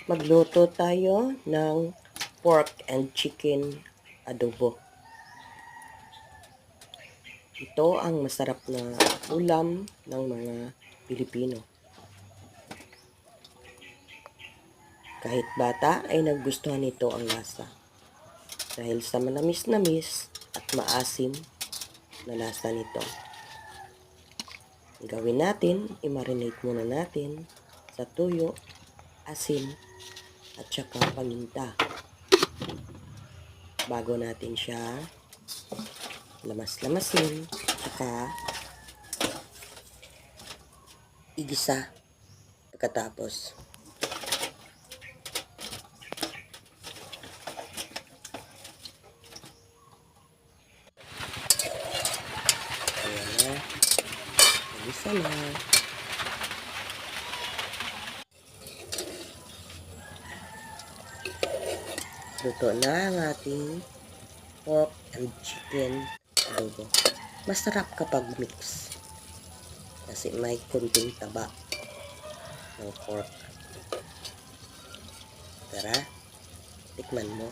Magluto tayo ng pork and chicken adobo. Ito ang masarap na ulam ng mga Pilipino. Kahit bata ay nagustuhan nito ang lasa dahil sa manamis-namis at maasim na lasa nito. Gawin natin, i-marinate muna natin sa tuyo, asin, at saka paminta bago natin siya lamas-lamasin saka igisa pagkatapos. Ayan na, igisa na. Luto na ang ating pork and chicken adobo. Masarap kapag mix kasi may kunting taba ng pork. Tara, tikman mo.